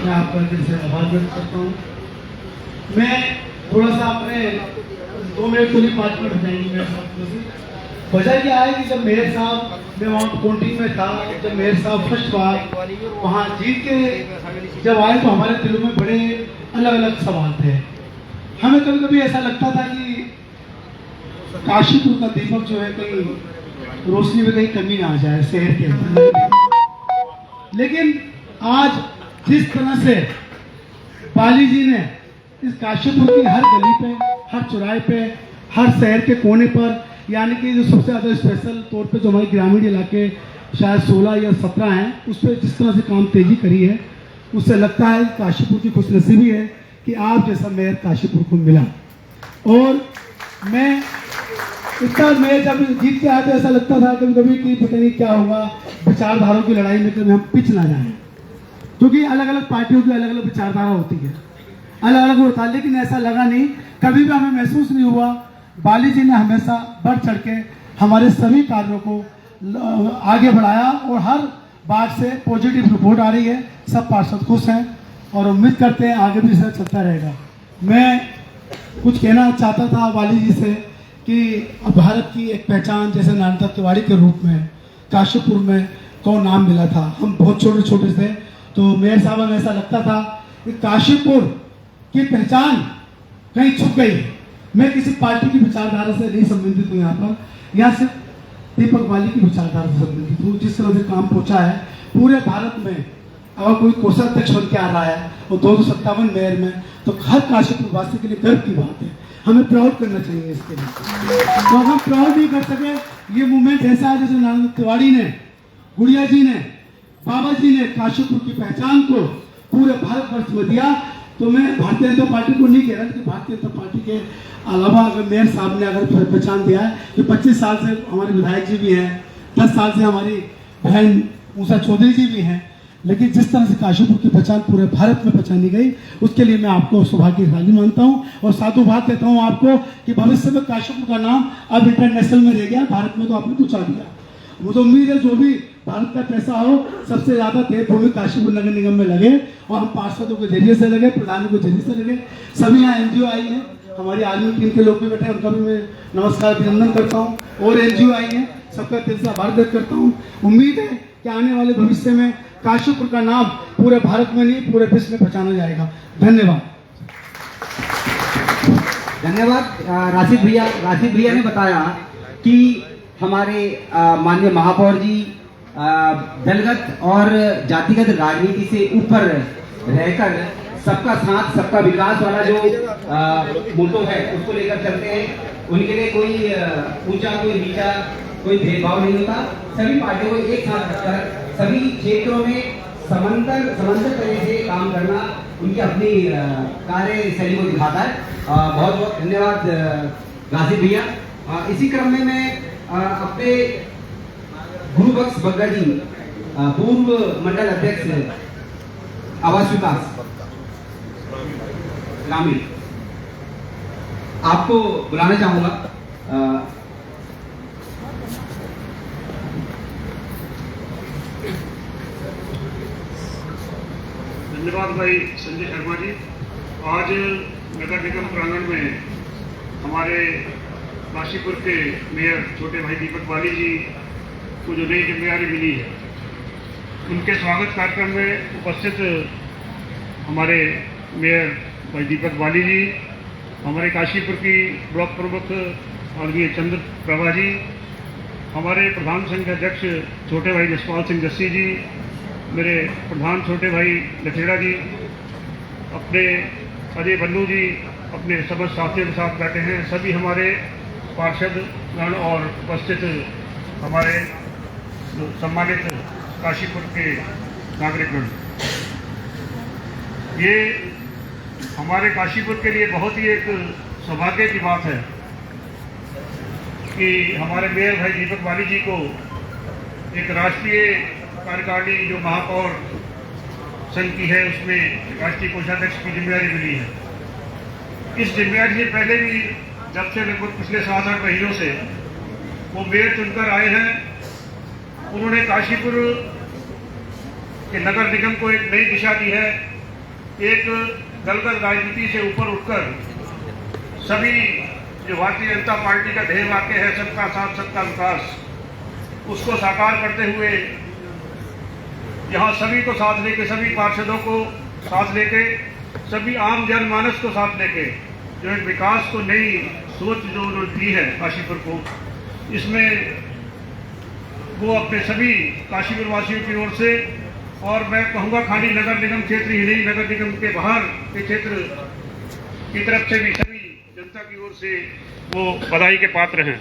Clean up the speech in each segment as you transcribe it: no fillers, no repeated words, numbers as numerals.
मैं आपका दिल से आभार व्यक्त करता हूँ। मैं थोड़ा सा अपने 2 मिनट तो नहीं 5 मिनट बताएंगे मेरे साथ। वजह क्या है कि जब मेयर साहब, मैं वहाँ काउंटिंग में था, जब मेयर साहब फर्स्ट बार वहाँ जीत के जब आए तो हमारे दिलों में बड़े अलग अलग सवाल थे। हमें कभी कभी ऐसा लगता था कि काशीपुर का दीपक जो है कहीं रोशनी में कहीं कमी ना आ जाए शहर के अंदर। लेकिन आज जिस तरह से पाली जी ने इस काशीपुर की हर गली पे, हर चौराहे पे, हर शहर के कोने पर, यानी कि जो सबसे ज़्यादा स्पेशल तौर पे जो हमारे ग्रामीण इलाके शायद 16 या 17 हैं, उस पर जिस तरह से काम तेजी करी है, उससे लगता है काशीपुर की खुशनसीबी है कि आप जैसा मेयर काशीपुर को मिला। और मैं इतना मेयर जब जीत के आया तो ऐसा लगता था कभी कभी कि पता नहीं क्या होगा, विचारधाराओं की लड़ाई में कभी हम पिछ ना जाएं, क्योंकि अलग अलग पार्टियों की अलग अलग विचारधारा होती है, अलग अलग होता है। लेकिन ऐसा लगा नहीं, कभी भी हमें महसूस नहीं हुआ। बाली जी ने हमेशा बढ़ चढ़ के हमारे सभी कार्यों को आगे बढ़ाया और हर बात से पॉजिटिव रिपोर्ट आ रही है। सब पार्षद खुश हैं और उम्मीद करते हैं आगे भी इसे चलता रहेगा। मैं कुछ कहना चाहता था बाली जी से कि भारत की एक पहचान जैसे नारायण तिवारी के रूप में काशीपुर में को नाम मिला था। हम बहुत छोटे छोटे थे तो मेयर साहब में ऐसा लगता था कि काशीपुर की पहचान कहीं छुप गई। मैं किसी पार्टी की विचारधारा से नहीं संबंधित हूँ, यहाँ सिर्फ दीपक बाली की विचारधारा से संबंधित हूँ। जिस तरह से काम पहुँचा है पूरे भारत में, अगर कोई कोषाध्यक्ष बन के आ रहा है और 257 मेयर में, तो हर काशीपुर वासी के लिए गर्व की बात है। हमें प्राउड करना चाहिए इसके लिए। तो हम प्राउड नहीं कर सके, ये मूवमेंट ऐसा है जैसे नारायण तिवारी ने, गुड़िया जी ने, बाबा जी ने काशीपुर की पहचान को पूरे भारतवर्ष में दिया। तो मैं भारतीय जनता पार्टी को नहीं कह रहा कि भारतीय जनता पार्टी के अलावा अगर मेयर साहब ने अगर पहचान दिया है कि 25 साल से हमारे विधायक जी भी हैं, 10 साल से हमारी बहन ऊषा चौधरी जी भी हैं, लेकिन जिस तरह से काशीपुर की पहचान पूरे भारत में पहचानी गई, उसके लिए मैं आपको सौभाग्यशाली मानता हूं और साधुवाद देता हूं आपको कि भविष्य में काशीपुर का नाम अब इंटरनेशनल में रह गया, भारत में तो आपने पहुंचा दिया। मुझे उम्मीद है जो भी भारत का पैसा हो सबसे ज्यादा देवभूमि काशीपुर नगर निगम में लगे और हम पार्षदों के जरिए से लगे, प्रधानों के जरिए से लगे। सभी यहाँ एनजीओ आई हैं, हमारी आर्मी टीम के लोग भी बैठे हैं, उनका भी मैं नमस्कार अभिनंदन करता हूँ। और एनजीओ आई हैं, सबका दिल से आभार व्यक्त करता हूँ। उम्मीद है कि आने वाले भविष्य में काशीपुर का नाम पूरे भारत में नहीं पूरे विश्व में पहचाना जाएगा। धन्यवाद। धन्यवाद राशिद भैया ने बताया कि हमारे माननीय महापौर जी दलगत और जातिगत राजनीति से ऊपर रहकर सबका साथ सबका विकास वाला जो मोटो है उसको लेकर चलते हैं। उनके लिए कोई ऊंचा कोई नीचा कोई भेदभाव नहीं होता। सभी पार्टियों को एक साथ रखकर सभी क्षेत्रों में समांतर तरह से काम करना उनकी अपनी कार्यशैली को दिखाता है। बहुत बहुत धन्यवाद राशिद भैया। इसी क्रम में मैं अपने गुरुबख्श बग्गा जी पूर्व मंडल अध्यक्ष आवास विकास ग्रामीण आपको बुलाना चाहूंगा। धन्यवाद भाई संजय शर्मा जी। आज नगर निगम प्रांगण में हमारे काशीपुर के मेयर छोटे भाई दीपक बाली जी को जो नई जिम्मेदारी मिली है, उनके स्वागत कार्यक्रम में उपस्थित हमारे मेयर भाई दीपक बाली जी, हमारे काशीपुर की ब्लॉक प्रमुख आदरणीय चंद्र प्रभा जी, हमारे प्रधान संघ अध्यक्ष छोटे भाई जसपाल सिंह जस्सी जी, मेरे प्रधान छोटे भाई लखेड़ा जी, अपने अजय बन्नू जी अपने समस्त साथियों के साथ बैठे हैं, सभी हमारे पार्षदगण और उपस्थित हमारे सम्मानित काशीपुर के नागरिकगण। ये हमारे काशीपुर के लिए बहुत ही एक सौभाग्य की बात है कि हमारे मेयर भाई दीपक बाली जी को एक राष्ट्रीय कार्यकारिणी जो महापौर संघ की है उसमें राष्ट्रीय कोषाध्यक्ष की जिम्मेदारी मिली है। इस जिम्मेदारी से पहले भी जब से लगभग पिछले 7-8 महीनों से वो मेयर चुनकर आए हैं, उन्होंने काशीपुर के नगर निगम को एक नई दिशा दी है एक दलगत राजनीति से ऊपर उठकर सभी जो भारतीय जनता पार्टी का ध्येय वाक्य है सबका साथ सबका विकास, उसको साकार करते हुए यहाँ सभी को साथ लेके, सभी पार्षदों को साथ लेके, सभी आम जनमानस को साथ लेके जो एक विकास को नई सोच जो उन्होंने दी है काशीपुर को, इसमें वो अपने सभी काशीपुर वासियों की ओर से, और मैं कहूँगा खाली नगर निगम क्षेत्र ही नहीं, नगर निगम के बाहर के क्षेत्र की तरफ से भी सभी जनता की ओर से वो बधाई के पात्र हैं।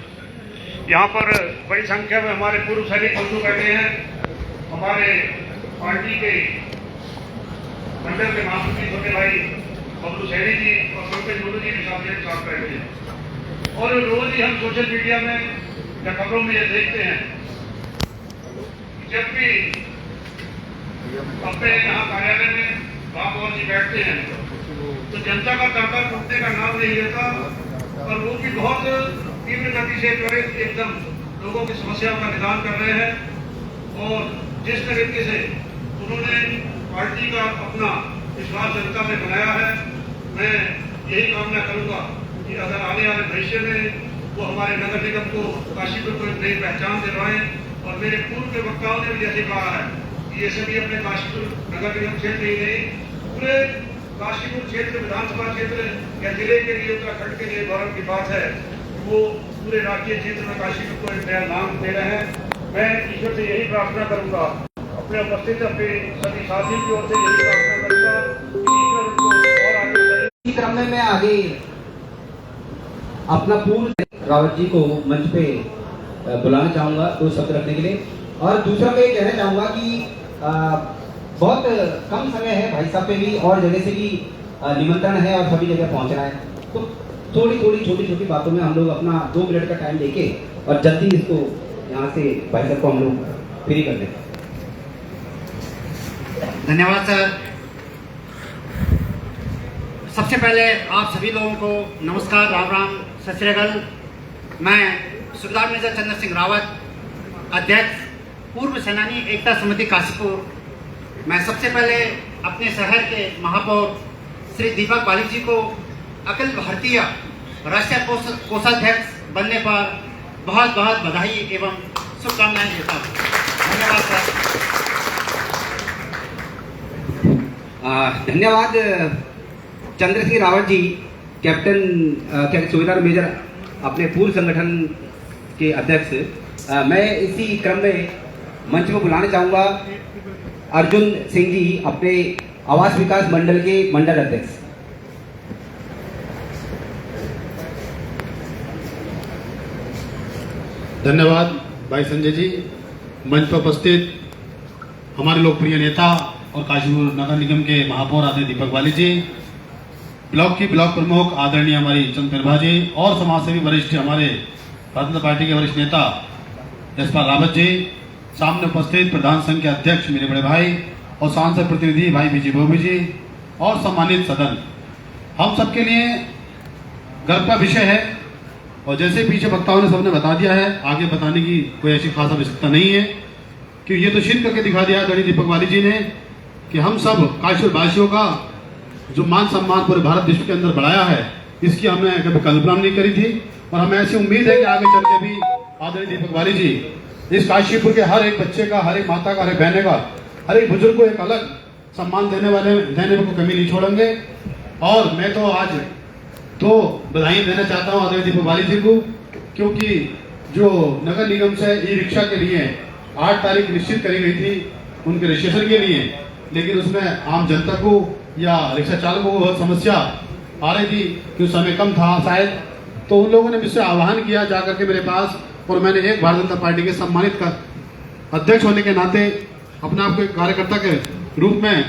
यहाँ पर बड़ी संख्या में हमारे पूर्व सैनिक बंधु बैठे हैं। हमारे पार्टी के मंडल के महासचिव छोटे भाई बबलू सैनी जी और पंकज मोदी जी भी साथ बैठे हैं। और रोज ही हम सोशल मीडिया में या खबरों में ये देखते हैं, जब भी अपने यहाँ कार्यालय में महापौर जी बैठते हैं तो जनता का तांता टूटने का नाम नहीं लेता, और वो भी बहुत तीव्र गति से त्वरित एकदम लोगों की समस्याओं का निदान कर रहे हैं। और जिस तरीके से उन्होंने पार्टी का अपना विश्वास जनता में बनाया है, मैं यही कामना करूंगा कि अगर आने वाले भविष्य में वो हमारे नगर निगम को, काशीपुर को एक नई पहचान दिलवाएं। और मेरे पूर्व के वक्ताओं ने भी जैसे कहा है कि ये सभी अपने काशीपुर नगर निगम क्षेत्र ही नहीं, पूरे काशीपुर क्षेत्र, विधानसभा क्षेत्र या जिले के लिए, उत्तराखंड के लिए गौरव की बात है। वो पूरे राष्ट्रीय क्षेत्र में काशीपुर को एक नया नाम दे रहे हैं। मैं ईश्वर से यही प्रार्थना करूंगा, अपने उपस्थित अपने सभी साथियों की ओर से यही प्रार्थना करूंगा कि ईश्वर उनको और आगे बढ़ाए। इसी क्रम में मैं आगे अपना पूर्व रावत जी को मंच पे बुलाना चाहूंगा 2 शब्द रखने के लिए। और दूसरा मैं ये कहना चाहूंगा कि बहुत कम समय है भाई साहब पे भी और जगह से भी निमंत्रण है और सभी जगह पहुंचना है, तो थोड़ी छोटी छोटी बातों में हम लोग अपना 2 मिनट का टाइम लेके और जल्दी इसको यहाँ से भाई साहब को हम लोग फ्री कर दें। धन्यवाद सर। सबसे पहले आप सभी लोगों को नमस्कार, राम राम, सत श्री अकाल। मैं सुबेदार मेजर चंद्र सिंह रावत, अध्यक्ष पूर्व सेनानी एकता समिति काशीपुर, मैं सबसे पहले अपने शहर के महापौर श्री दीपक बाली जी को अखिल भारतीय राष्ट्रीय कोषाध्यक्ष बनने पर बहुत बहुत बधाई एवं शुभकामनाएं देता हूँ। धन्यवाद सर। धन्यवाद चंद्र सिंह रावत जी, कैप्टन सुबेदार मेजर अपने पूर्व संगठन के अध्यक्ष। मैं इसी क्रम में मंच में बुलाना चाहूँगा अर्जुन सिंह जी, अपने आवास विकास मंडल के मंडल अध्यक्ष। धन्यवाद भाई संजय जी। मंच पर उपस्थित हमारे लोकप्रिय नेता और काशीपुर नगर निगम के महापौर आदरणीय दीपक बाली जी, ब्लॉक की ब्लॉक प्रमुख आदरणीय हमारी चंद प्रभा जी, और समाजसेवी वरिष्ठ हमारे भारतीय जनता पार्टी के वरिष्ठ नेता यशपाल रावत जी, सामने उपस्थित प्रधान संघ के अध्यक्ष मेरे बड़े भाई और सांसद प्रतिनिधि भाई विजय बोबी जी, और सम्मानित सदन, हम सबके लिए गर्व का विषय है। और जैसे पीछे वक्ताओं ने सबने बता दिया है, आगे बताने की कोई ऐसी खास आवश्यकता नहीं है, कि ये तो सिद्ध करके दिखा दिया आदरणीय दीपक बाली जी ने कि हम सब काशीपुर वासियों का जो मान सम्मान पूरे भारत विश्व के अंदर बढ़ाया है, इसकी हमने कभी कल्पना नहीं करी थी। और हमें ऐसी उम्मीद है कि आगे चल के भी आदरणीय दीपक बाली जी इस काशीपुर के हर एक बच्चे का, हर एक माता का, हर एक बहने का, हर एक बुजुर्ग को एक अलग सम्मान देने में कोई कमी नहीं छोड़ेंगे। और मैं तो आज 2 बधाई देना चाहता हूँ आदरणीय दीपक बाली जी को, क्योंकि जो नगर निगम से ई रिक्शा के लिए 8 तारीख निश्चित करी गई थी उनके रजिस्ट्रेशन के लिए, लेकिन उसमें आम जनता को या रिक्शा चालकों को बहुत समस्या आ रही थी कि उस समय कम था शायद, तो उन लोगों ने मुझसे आह्वान किया जाकर के मेरे पास, और मैंने एक भारतीय जनता पार्टी के सम्मानित अध्यक्ष होने के नाते अपने आप को एक कार्यकर्ता के रूप में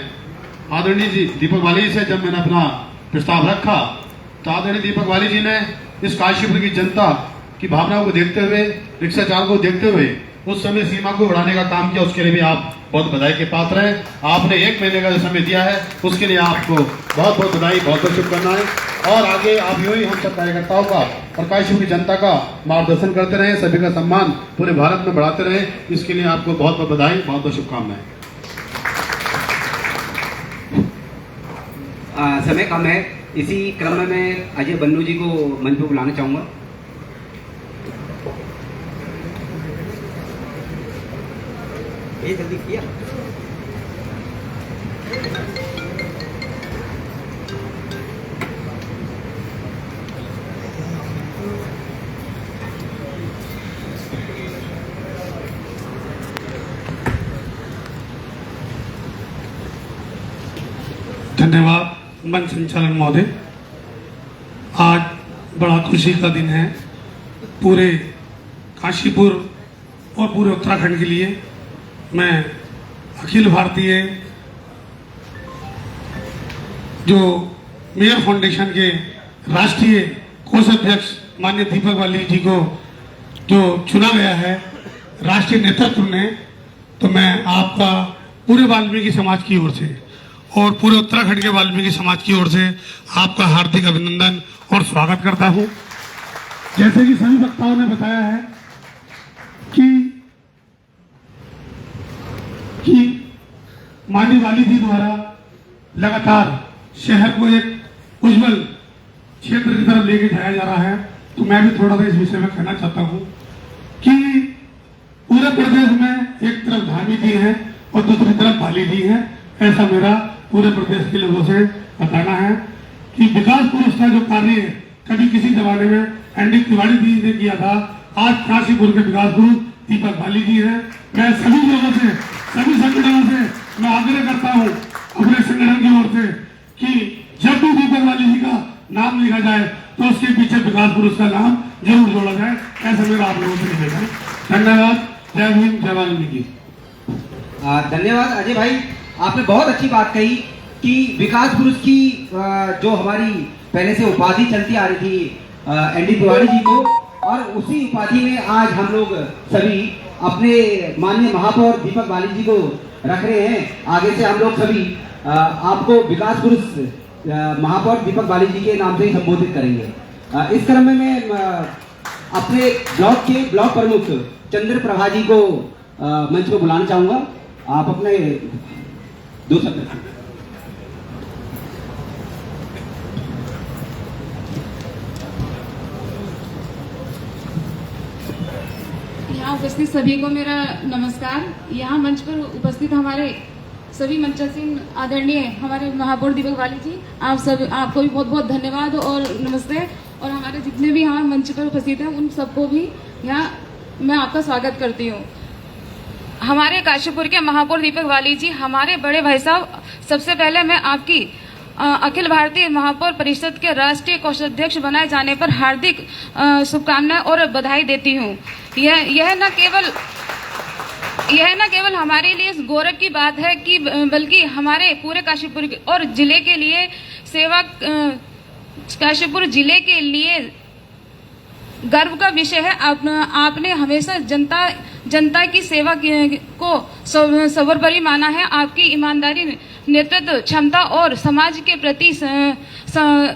आदरणीय जी दीपक बाली जी से जब मैंने अपना प्रस्ताव रखा, तो आदरणीय दीपक बाली जी ने इस काशीपुर की जनता की भावनाओं को देखते हुए, रिक्शा चालकों को देखते हुए उस समय सीमा को बढ़ाने का काम किया। उसके लिए भी आप बहुत बधाई के पात्र हैं। आपने 1 महीने का जो समय दिया है उसके लिए आपको बहुत बहुत बधाई, बहुत बहुत शुभकामनाएं। और आगे आप यूं ही हम सब कार्यकर्ताओं का और काशीपुर की जनता का मार्गदर्शन करते रहें, सभी का सम्मान पूरे भारत में बढ़ाते रहें, इसके लिए आपको बहुत बहुत बधाई, बहुत बहुत शुभकामनाएं। समय कम है, इसी क्रम में मैं अजय बन्नू जी को मंच पर बुलाना चाहूँगा। ये जल्दी किया। धन्यवाद मंच संचालन महोदय। आज बड़ा खुशी का दिन है पूरे काशीपुर और पूरे उत्तराखंड के लिए। मैं अखिल भारतीय जो मेयर फाउंडेशन के राष्ट्रीय कोषाध्यक्ष माननीय दीपक वाली जी को जो चुना गया है राष्ट्रीय नेतृत्व ने, तो मैं आपका पूरे वाल्मीकि समाज की ओर से और पूरे उत्तराखंड के वाल्मीकि समाज की ओर से आपका हार्दिक अभिनंदन और स्वागत करता हूं। जैसे कि सभी वक्ताओं ने बताया है कि माननीय वाली जी द्वारा लगातार शहर को एक उज्जवल क्षेत्र की तरफ लेके जाया जा रहा है, तो मैं भी थोड़ा सा इस विषय में कहना चाहता हूं कि पूरे प्रदेश में एक तरफ धामी जी है और दूसरी तरफ बाली जी है। ऐसा मेरा पूरे प्रदेश के लोगों से बताना है कि विकास पुरुष का जो कार्य है कभी किसी जमाने में एनडी तिवारी जी ने किया था, आज काशीपुर के विकास पुरुष दीपक वाली जी है। मैं सभी लोगों से, सभी संगठनों से मैं आग्रह करता हूं अपने संगठन की ओर से कि जब भी दीपक वाली जी का नाम लिखा जाए तो उसके पीछे विकास पुरुष का नाम जरूर जोड़ा जाए। ऐसा मेरा आप लोगों से निवेदन है। धन्यवाद। जय हिंद, जय वाल्मीकि। धन्यवाद अजय भाई, आपने बहुत अच्छी बात कही कि विकास पुरुष की जो हमारी पहले से उपाधि चलती आ रही थी एनडी तिवारी जी को, और उसी उपाधि में आज हम लोग सभी अपने माननीय महापौर दीपक वाली जी को रख रहे हैं। आगे से हम लोग सभी आपको विकास पुरुष महापौर दीपक वाली जी के नाम से ही संबोधित करेंगे। इस क्रम में मैं अपने ब्लॉक के ब्लॉक प्रमुख चंद्र प्रभा जी को मंच पर बुलाना चाहूंगा। आप अपने दो शब्द। यहाँ उपस्थित सभी को मेरा नमस्कार। यहाँ मंच पर उपस्थित हमारे सभी मंचासीन आदरणीय हमारे महापौर दीपक वाली जी, आपको भी बहुत बहुत धन्यवाद और नमस्ते। और हमारे जितने भी यहाँ मंच पर उपस्थित हैं उन सबको भी यहाँ मैं आपका स्वागत करती हूँ। हमारे काशीपुर के महापौर दीपक वाली जी हमारे बड़े भाई साहब, सबसे पहले मैं आपकी अखिल भारतीय महापौर परिषद के राष्ट्रीय कोषाध्यक्ष बनाए जाने पर हार्दिक शुभकामनाएं और बधाई देती हूँ। यह न केवल हमारे लिए गौरव की बात है कि बल्कि हमारे पूरे काशीपुर और जिले के लिए काशीपुर जिले के लिए गर्व का विषय है। आपने हमेशा जनता की सेवा को सर्वोपरि माना है। आपकी ईमानदारी, नेतृत्व क्षमता और समाज के प्रति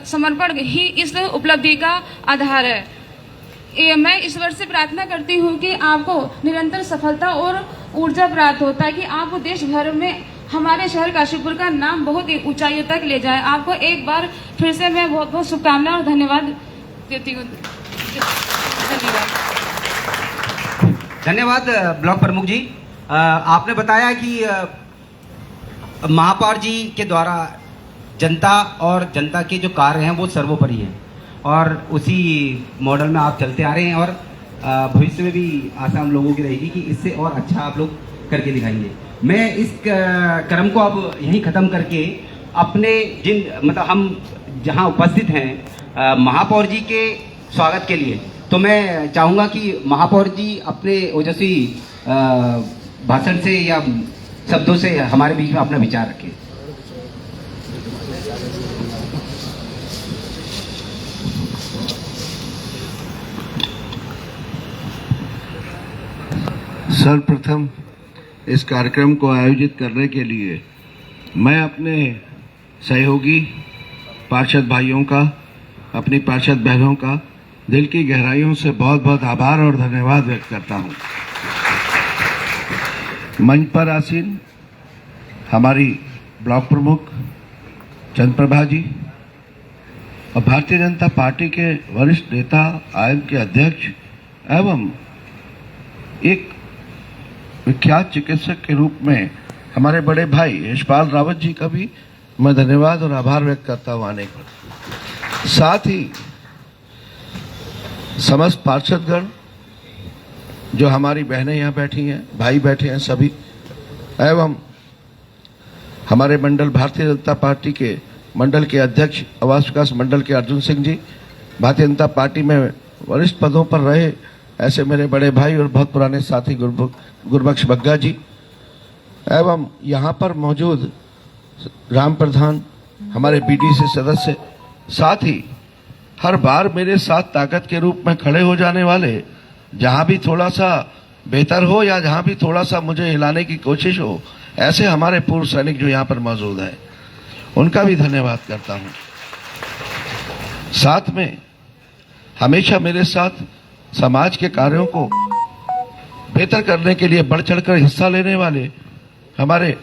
समर्पण ही इस उपलब्धि का आधार है। मैं ईश्वर से प्रार्थना करती हूँ कि आपको निरंतर सफलता और ऊर्जा प्राप्त हो, ताकि आप देश भर में हमारे शहर काशीपुर का नाम बहुत ही ऊंचाइयों तक ले जाए। आपको एक बार फिर से मैं बहुत बहुत शुभकामनाएं और धन्यवाद देती हूँ। धन्यवाद ब्लॉक प्रमुख जी। आपने बताया कि महापौर जी के द्वारा जनता और जनता के जो कार्य हैं वो सर्वोपरि हैं, और उसी मॉडल में आप चलते आ रहे हैं, और भविष्य में भी आशा हम लोगों की रहेगी कि इससे और अच्छा आप लोग करके दिखाएंगे। मैं इस क्रम को अब यहीं ख़त्म करके अपने हम जहां उपस्थित हैं महापौर जी के स्वागत के लिए, तो मैं चाहूँगा कि महापौर जी अपने ओजस्वी भाषण से या शब्दों से हमारे बीच में अपना विचार रखें। सर्वप्रथम इस कार्यक्रम को आयोजित करने के लिए मैं अपने सहयोगी पार्षद भाइयों का, अपनी पार्षद बहनों का दिल की गहराइयों से बहुत बहुत आभार और धन्यवाद व्यक्त करता हूं। मंच पर आसीन हमारी ब्लॉक प्रमुख चंद्रप्रभा जी और भारतीय जनता पार्टी के वरिष्ठ नेता, आयोग के अध्यक्ष एवं एक विख्यात चिकित्सक के रूप में हमारे बड़े भाई यशपाल रावत जी का भी मैं धन्यवाद और आभार व्यक्त करता हूँ आने का। साथ ही समस्त पार्षदगण, जो हमारी बहनें यहाँ बैठी हैं, भाई बैठे हैं सभी, एवं हमारे मंडल भारतीय जनता पार्टी के मंडल के अध्यक्ष आवास विकास मंडल के अर्जुन सिंह जी, भारतीय जनता पार्टी में वरिष्ठ पदों पर रहे ऐसे मेरे बड़े भाई और बहुत पुराने साथी गुरबख्श बग्गा जी, एवं यहाँ पर मौजूद राम प्रधान, हमारे बीडीसी सदस्य, साथ ही हर बार मेरे साथ ताकत के रूप में खड़े हो जाने वाले, जहाँ भी थोड़ा सा बेहतर हो या जहाँ भी थोड़ा सा मुझे हिलाने की कोशिश हो, ऐसे हमारे पूर्व सैनिक जो यहाँ पर मौजूद हैं, उनका भी धन्यवाद करता हूँ। साथ में हमेशा मेरे साथ समाज के कार्यों को बेहतर करने के लिए बढ़ चढ़कर हिस्सा लेने वाले हमारे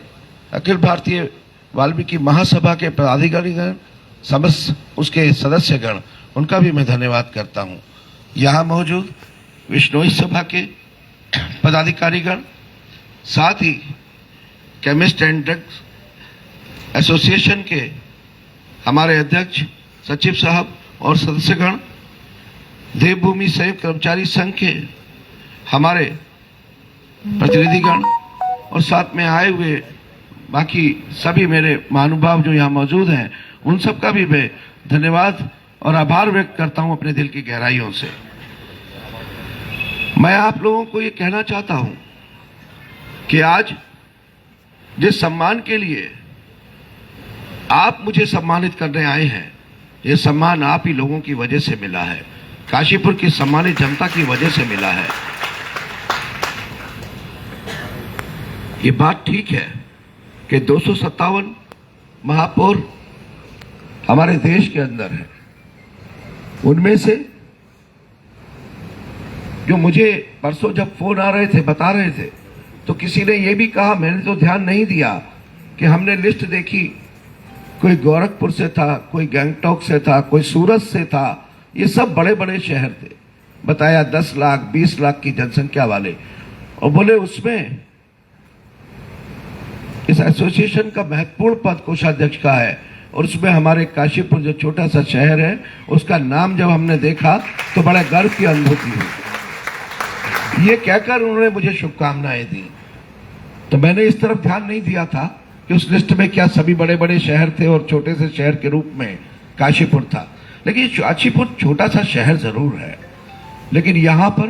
अखिल भारतीय वाल्मीकि महासभा के पदाधिकारीगण, समस्त उसके सदस्यगण, उनका भी मैं धन्यवाद करता हूँ। यहाँ मौजूद विश्नोई सभा के पदाधिकारीगण, साथ ही केमिस्ट एंड ड्रग्स एसोसिएशन के हमारे अध्यक्ष, सचिव साहब और सदस्यगण, देवभूमि संयुक्त कर्मचारी संघ के हमारे प्रतिनिधिगण और साथ में आए हुए बाकी सभी मेरे महानुभाव जो यहाँ मौजूद हैं, उन सब का भी मैं धन्यवाद और आभार व्यक्त करता हूँ अपने दिल की गहराइयों से। मैं आप लोगों को ये कहना चाहता हूँ कि आज जिस सम्मान के लिए आप मुझे सम्मानित करने आए हैं, ये सम्मान आप ही लोगों की वजह से मिला है, काशीपुर की सम्मानित जनता की वजह से मिला है। ये बात ठीक है कि 257 महापौर हमारे देश के अंदर है। उनमें से जो मुझे परसों जब फोन आ रहे थे, बता रहे थे, तो किसी ने ये भी कहा, मैंने तो ध्यान नहीं दिया, कि हमने लिस्ट देखी, कोई गोरखपुर से था, कोई गैंगटॉक से था, कोई सूरत से था, ये सब बड़े बड़े शहर थे। बताया 10 लाख 20 लाख की जनसंख्या वाले, और बोले उसमें इस एसोसिएशन का महत्वपूर्ण पद कोषाध्यक्ष का है, और उसमें हमारे काशीपुर जो छोटा सा शहर है, उसका नाम जब हमने देखा तो बड़ा गर्व की अनुभूति हुई। ये कहकर उन्होंने मुझे शुभकामनाएं दी। तो मैंने इस तरफ ध्यान नहीं दिया था कि उस लिस्ट में क्या सभी बड़े बड़े शहर थे और छोटे से शहर के रूप में काशीपुर था। लेकिन काशीपुर छोटा सा शहर जरूर है, लेकिन यहाँ पर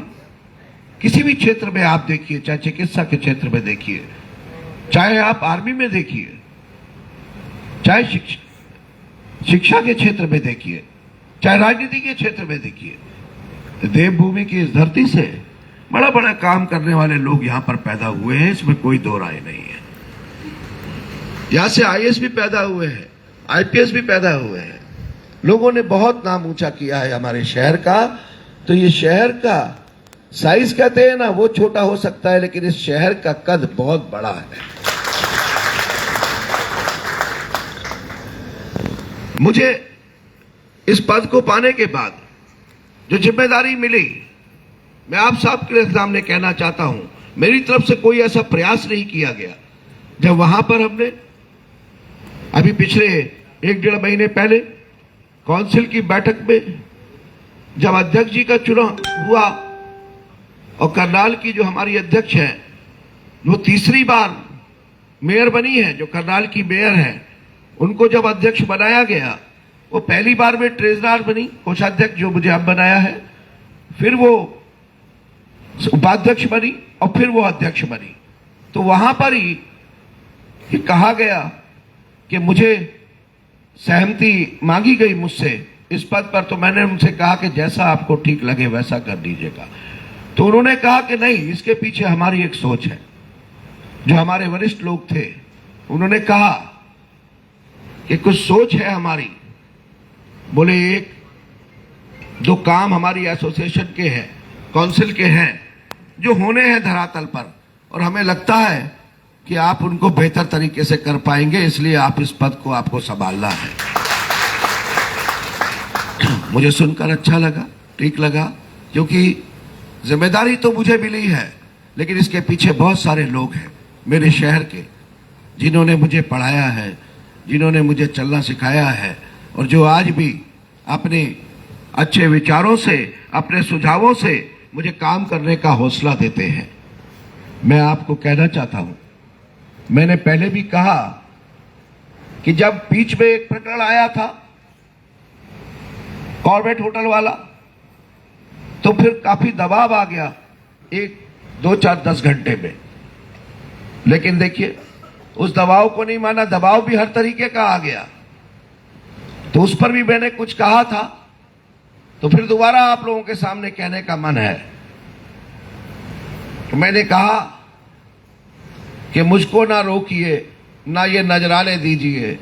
किसी भी क्षेत्र में आप देखिए, चाहे चिकित्सा के क्षेत्र में देखिए, चाहे आप आर्मी में देखिए, चाहे शिक्षा के क्षेत्र में देखिए, चाहे राजनीति के क्षेत्र में देखिए, देवभूमि की इस धरती से बड़ा बड़ा काम करने वाले लोग यहाँ पर पैदा हुए हैं, इसमें कोई दो राय नहीं है। यहाँ से आईएएस भी पैदा हुए हैं, आईपीएस भी पैदा हुए हैं। लोगों ने बहुत नाम ऊंचा किया है हमारे शहर का। तो ये शहर का साइज कहते हैं ना, वो छोटा हो सकता है, लेकिन इस शहर का कद बहुत बड़ा है। मुझे इस पद को पाने के बाद जो जिम्मेदारी मिली, मैं आप सबके सामने कहना चाहता हूं, मेरी तरफ से कोई ऐसा प्रयास नहीं किया गया। जब वहां पर हमने अभी पिछले 1-1.5 महीने पहले काउंसिल की बैठक में जब अध्यक्ष जी का चुनाव हुआ और करनाल की जो हमारी अध्यक्ष है, वो तीसरी बार मेयर बनी है, जो करनाल की मेयर है, उनको जब अध्यक्ष बनाया गया, वो पहली बार में ट्रेजरर बनी, कोषाध्यक्ष जो मुझे अब बनाया है, फिर वो उपाध्यक्ष बनी और फिर वो अध्यक्ष बनी। तो वहां पर ही ये कहा गया कि मुझे सहमति मांगी गई मुझसे इस पद पर। तो मैंने उनसे कहा कि जैसा आपको ठीक लगे वैसा कर दीजिएगा। तो उन्होंने कहा कि नहीं, इसके पीछे हमारी एक सोच है। जो हमारे वरिष्ठ लोग थे, उन्होंने कहा कि कुछ सोच है हमारी। बोले एक दो काम हमारी एसोसिएशन के हैं, काउंसिल के हैं, जो होने हैं धरातल पर, और हमें लगता है कि आप उनको बेहतर तरीके से कर पाएंगे, इसलिए आप इस पद को आपको संभालना है। मुझे सुनकर अच्छा लगा, ठीक लगा, क्योंकि जिम्मेदारी तो मुझे मिली है, लेकिन इसके पीछे बहुत सारे लोग हैं मेरे शहर के, जिन्होंने मुझे पढ़ाया है, जिन्होंने मुझे चलना सिखाया है, और जो आज भी अपने अच्छे विचारों से, अपने सुझावों से मुझे काम करने का हौसला देते हैं। मैं आपको कहना चाहता हूं, मैंने पहले भी कहा कि जब बीच में एक प्रकरण आया था कॉर्बेट होटल वाला, तो फिर काफी दबाव आ गया 1, 2, 4, 10 घंटे में। लेकिन देखिए, उस दबाव को नहीं माना, दबाव भी हर तरीके का आ गया, तो उस पर भी मैंने कुछ कहा था, तो फिर दोबारा आप लोगों के सामने कहने का मन है। तो मैंने कहा कि मुझको ना रोकिए, ना ये नजराने दीजिए,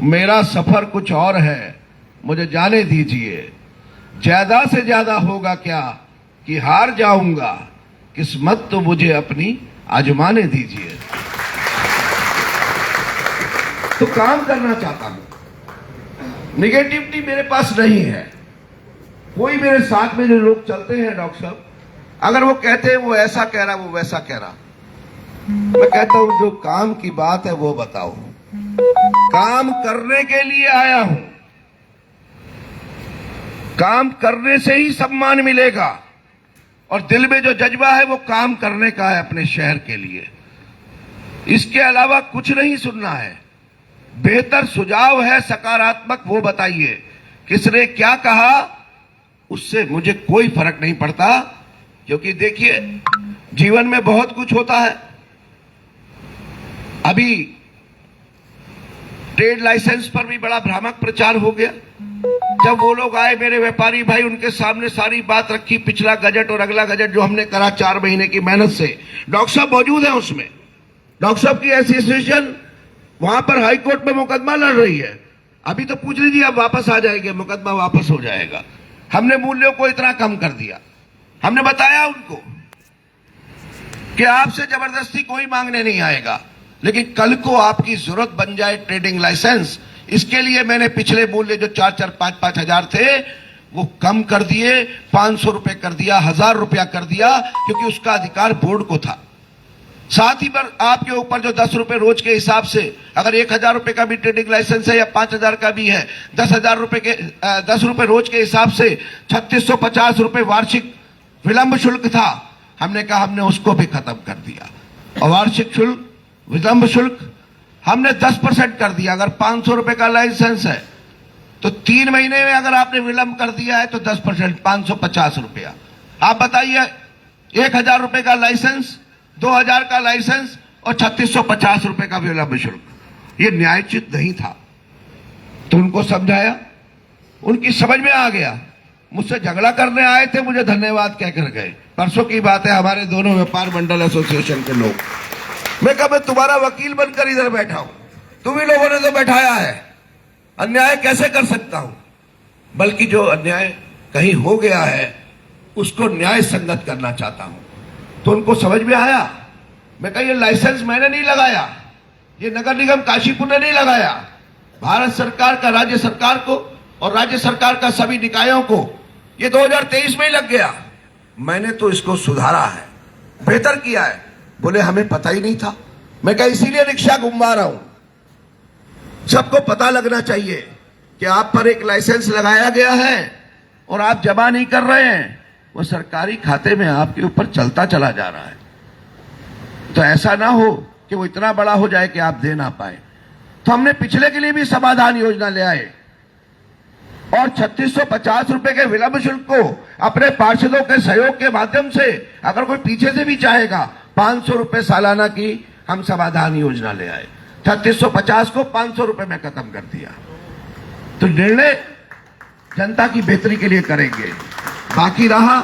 मेरा सफर कुछ और है, मुझे जाने दीजिए। ज्यादा से ज्यादा होगा क्या कि हार जाऊंगा, किस्मत तो मुझे अपनी आजमाने दीजिए। तो काम करना चाहता हूं, निगेटिविटी मेरे पास नहीं है। कोई मेरे साथ में जो लोग चलते हैं डॉक्टर साहब, अगर वो कहते हैं वो ऐसा कह रहा, वो वैसा कह रहा, मैं कहता हूं जो काम की बात है वो बताओ। काम करने के लिए आया हूं, काम करने से ही सम्मान मिलेगा, और दिल में जो जज्बा है वो काम करने का है अपने शहर के लिए। इसके अलावा कुछ नहीं सुनना है। बेहतर सुझाव है सकारात्मक, वो बताइए। किसने क्या कहा उससे मुझे कोई फर्क नहीं पड़ता, क्योंकि देखिए जीवन में बहुत कुछ होता है। अभी ट्रेड लाइसेंस पर भी बड़ा भ्रामक प्रचार हो गया। जब वो लोग आए मेरे व्यापारी भाई, उनके सामने सारी बात रखी, पिछला गजट और अगला गजट जो हमने करा 4 महीने की मेहनत से। डॉक्टर साहब मौजूद है उसमें, डॉक्टर साहब की एसोसिएशन वहां पर हाई कोर्ट में मुकदमा लड़ रही है। अभी तो पूछ लीजिए, अब वापस आ जाएंगे, मुकदमा वापस हो जाएगा। हमने मूल्यों को इतना कम कर दिया। हमने बताया उनको कि आपसे जबरदस्ती कोई मांगने नहीं आएगा, लेकिन कल को आपकी जरूरत बन जाए ट्रेडिंग लाइसेंस, इसके लिए मैंने पिछले मूल्य जो 4-4, 5-5 हजार थे वो कम कर दिए, 500 रुपए कर दिया, 1000 रुपया कर दिया, क्योंकि उसका अधिकार बोर्ड को था। साथ ही पर आपके ऊपर जो 10 रुपए रोज के हिसाब से, अगर 1000 रुपए का भी ट्रेडिंग लाइसेंस है या 5000 का भी है, 10,000 रुपए के 10 रुपए रोज के हिसाब से 3650 रुपए वार्षिक विलंब शुल्क था। हमने कहा हमने उसको भी खत्म कर दिया, और वार्षिक शुल्क, विलंब शुल्क हमने 10% कर दिया। अगर 500 रुपए का लाइसेंस है तो 3 महीने में अगर आपने विलंब कर दिया है तो 10%, 550 रुपया। आप बताइए, 1000 रुपए का लाइसेंस, 2000 का लाइसेंस और 3650 रुपए का विलंब शुल्क, ये न्यायोचित नहीं था। तो उनको समझाया, उनकी समझ में आ गया। मुझसे झगड़ा करने आए थे, मुझे धन्यवाद कहकर गए। परसों की बात है, हमारे दोनों व्यापार मंडल एसोसिएशन के लोग, मैं कहा मैं तुम्हारा वकील बनकर इधर बैठा हूं, तुम ही लोगों ने तो बैठाया है, अन्याय कैसे कर सकता हूं। बल्कि जो अन्याय कहीं हो गया है उसको न्याय संगत करना चाहता हूं। तो उनको समझ में आया। मैं कहा ये लाइसेंस मैंने नहीं लगाया, ये नगर निगम काशीपुर ने नहीं लगाया, भारत सरकार का, राज्य सरकार को और राज्य सरकार का सभी निकायों को ये 2023 में ही लग गया। मैंने तो इसको सुधारा है, बेहतर किया है। बोले हमें पता ही नहीं था। मैं कहा इसीलिए रिक्शा घुमा रहा हूं। सबको पता लगना चाहिए कि आप पर एक लाइसेंस लगाया गया है और आप जमा नहीं कर रहे हैं, वो सरकारी खाते में आपके ऊपर चलता चला जा रहा है। तो ऐसा ना हो कि वो इतना बड़ा हो जाए कि आप दे ना पाए। तो हमने पिछले के लिए भी समाधान योजना ले आए, और 3650 रुपए के विलंब शुल्क को अपने पार्षदों के सहयोग के माध्यम से, अगर कोई पीछे से भी चाहेगा, 500 रुपए सालाना की हम समाधान योजना ले आए। 3650 को 500 रुपए में खत्म कर दिया। तो निर्णय जनता की बेहतरी के लिए करेंगे। बाकी रहा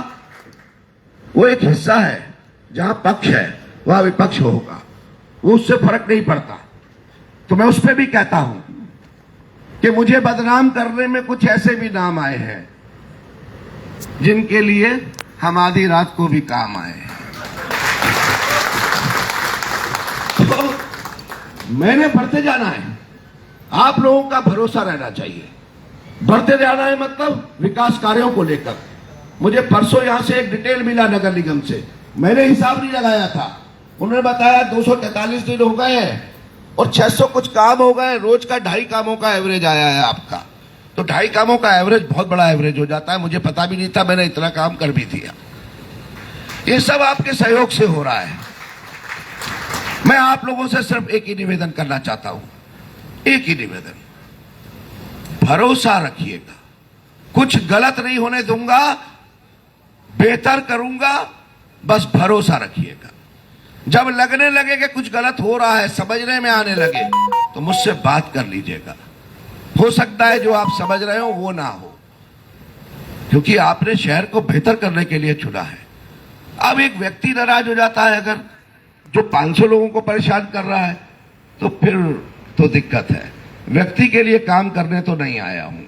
वो एक हिस्सा है जहां पक्ष है वहां विपक्ष होगा, वो उससे फर्क नहीं पड़ता। तो मैं उस पर भी कहता हूं कि मुझे बदनाम करने में कुछ ऐसे भी नाम आए हैं जिनके लिए हम आधी रात को भी काम आए हैं। तो मैंने बढ़ते जाना है, आप लोगों का भरोसा रहना चाहिए। बढ़ते जाना है मतलब विकास कार्यों को लेकर। मुझे परसों यहां से एक डिटेल मिला नगर निगम से, मैंने हिसाब नहीं लगाया था, उन्होंने बताया 243 दिन हो गए हैं और 600 कुछ काम हो गए, रोज का 2.5 कामों का एवरेज आया है आपका। तो 2.5 कामों का एवरेज बहुत बड़ा एवरेज हो जाता है, मुझे पता भी नहीं था, मैंने इतना काम कर भी दिया। ये सब आपके सहयोग से हो रहा है। मैं आप लोगों से सिर्फ एक ही निवेदन करना चाहता हूं, एक ही निवेदन, भरोसा रखिएगा, कुछ गलत नहीं होने दूंगा, बेहतर करूंगा, बस भरोसा रखिएगा। जब लगने लगे कि कुछ गलत हो रहा है, समझने में आने लगे, तो मुझसे बात कर लीजिएगा। हो सकता है जो आप समझ रहे हो वो ना हो, क्योंकि आपने शहर को बेहतर करने के लिए चुना है। अब एक व्यक्ति नाराज हो जाता है अगर, जो 500 लोगों को परेशान कर रहा है, तो फिर तो दिक्कत है। व्यक्ति के लिए काम करने तो नहीं आया हूं,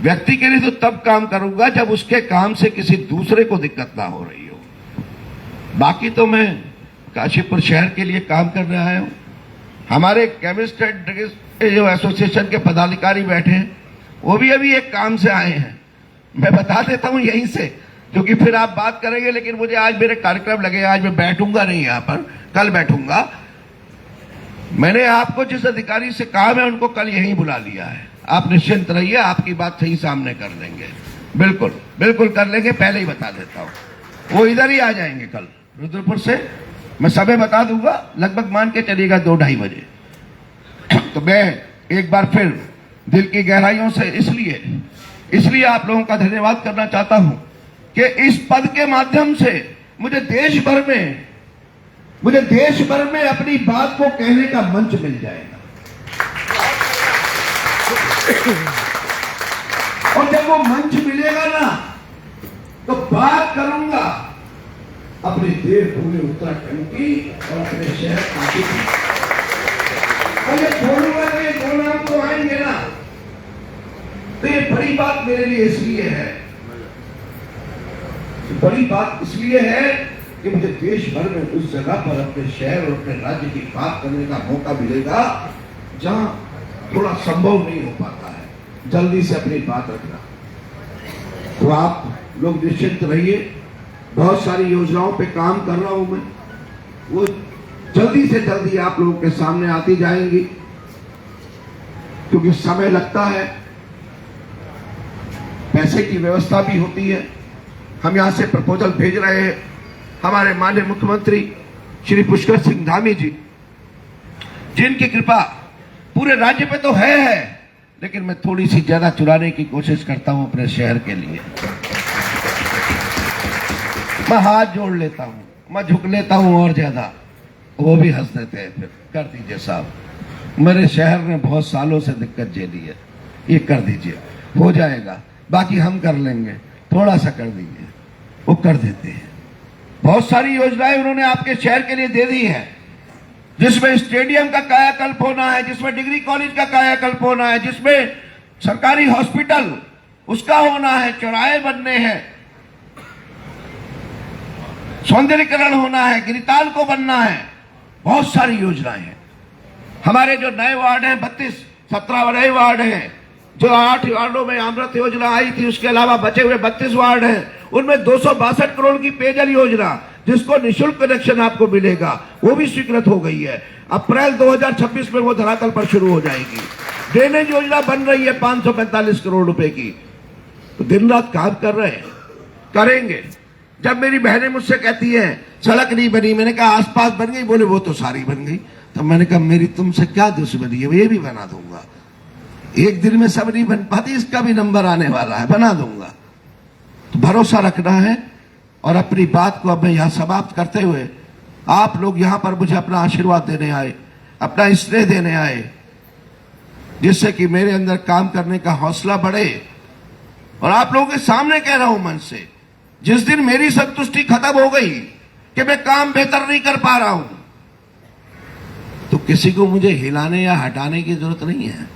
व्यक्ति के लिए तो तब काम करूंगा जब उसके काम से किसी दूसरे को दिक्कत ना हो रही हो। बाकी तो मैं काशीपुर शहर के लिए काम करने आया हूं। हमारे केमिस्ट एंड ड्रगिस्ट जो एसोसिएशन के पदाधिकारी बैठे हैं, वो भी अभी एक काम से आए हैं। मैं बता देता हूं यहीं से, क्योंकि फिर आप बात करेंगे, लेकिन मुझे आज मेरे कार्यक्रम लगे, आज मैं बैठूंगा नहीं यहां पर, कल बैठूंगा। मैंने आपको जिस अधिकारी से काम है उनको कल यहीं बुला लिया है। आप निश्चिंत रहिए, आपकी बात सही सामने कर देंगे, बिल्कुल बिल्कुल कर लेंगे, पहले ही बता देता हूं। वो इधर ही आ जाएंगे कल रुद्रपुर से, मैं समय बता दूंगा, लगभग मान के चलिएगा 2-2:30 बजे। तो मैं एक बार फिर दिल की गहराइयों से इसलिए आप लोगों का धन्यवाद करना चाहता हूं कि इस पद के माध्यम से मुझे देश भर में अपनी बात को कहने का मंच मिल जाएगा। और जब वो मंच मिलेगा ना, तो बात करूंगा अपने देवभूमि उत्तराखंड की और अपने शहर काशी की। और ये बोलूंगा तो ये दो नाम तो आएंगे ना, तो ये बड़ी बात मेरे लिए इसलिए है, बड़ी बात इसलिए है कि मुझे देश भर में उस जगह पर अपने शहर और अपने राज्य की बात करने का मौका मिलेगा जहां थोड़ा संभव नहीं हो पाता है जल्दी से अपनी बात रखना। तो आप लोग निश्चिंत रहिए, बहुत सारी योजनाओं पे काम कर रहा हूं मैं, वो जल्दी से जल्दी आप लोगों के सामने आती जाएंगी, क्योंकि समय लगता है, पैसे की व्यवस्था भी होती है। हम यहां से प्रपोजल भेज रहे हैं, हमारे माननीय मुख्यमंत्री श्री पुष्कर सिंह धामी जी, जिनकी कृपा पूरे राज्य पे तो है, लेकिन मैं थोड़ी सी ज्यादा चुराने की कोशिश करता हूं अपने शहर के लिए। मैं हाथ जोड़ लेता हूं, मैं झुक लेता हूं और ज्यादा, वो भी हंस देते हैं, फिर कर दीजिए साहब, मेरे शहर ने बहुत सालों से दिक्कत झेली है, ये कर दीजिए, हो जाएगा, बाकी हम कर लेंगे, थोड़ा सा कर दीजिए, वो कर देते हैं। बहुत सारी योजनाएं उन्होंने आपके शहर के लिए दे दी है, जिसमें स्टेडियम का कायाकल्प होना है, जिसमें डिग्री कॉलेज का कायाकल्प होना है, जिसमें सरकारी हॉस्पिटल उसका होना है, चौराहे बनने हैं, सौंदर्यीकरण होना है, गिरिताल को बनना है, बहुत सारी योजनाएं हैं। हमारे जो नए वार्ड हैं 17 नए वार्ड हैं, जो 8 वार्डों में अमृत योजना आई थी, उसके अलावा बचे हुए 32 वार्ड हैं, उनमें 262 करोड़ की पेयजल योजना, जिसको निःशुल्क कनेक्शन आपको मिलेगा, वो भी स्वीकृत हो गई है। अप्रैल 2026 में वो धरातल पर शुरू हो जाएगी। ड्रेनेज योजना बन रही है 545 करोड़ रुपए की। तो दिन रात काम कर रहे हैं, करेंगे। जब मेरी बहनें मुझसे कहती हैं सड़क नहीं बनी, मैंने कहा आसपास बन गई, बोले वो तो सारी बन गई। तो मैंने कहा मेरी तुमसे क्या दुश्मनी है, ये भी बना दूंगा। एक दिन में सब नहीं बन पाती, इसका भी नंबर आने वाला है, बना दूंगा। तो भरोसा रखना है। और अपनी बात को अब मैं यहां समाप्त करते हुए, आप लोग यहां पर मुझे अपना आशीर्वाद देने आए, अपना स्नेह देने आए, जिससे कि मेरे अंदर काम करने का हौसला बढ़े। और आप लोगों के सामने कह रहा हूं मन से, जिस दिन मेरी संतुष्टि खत्म हो गई कि मैं काम बेहतर नहीं कर पा रहा हूं, तो किसी को मुझे हिलाने या हटाने की जरूरत नहीं है।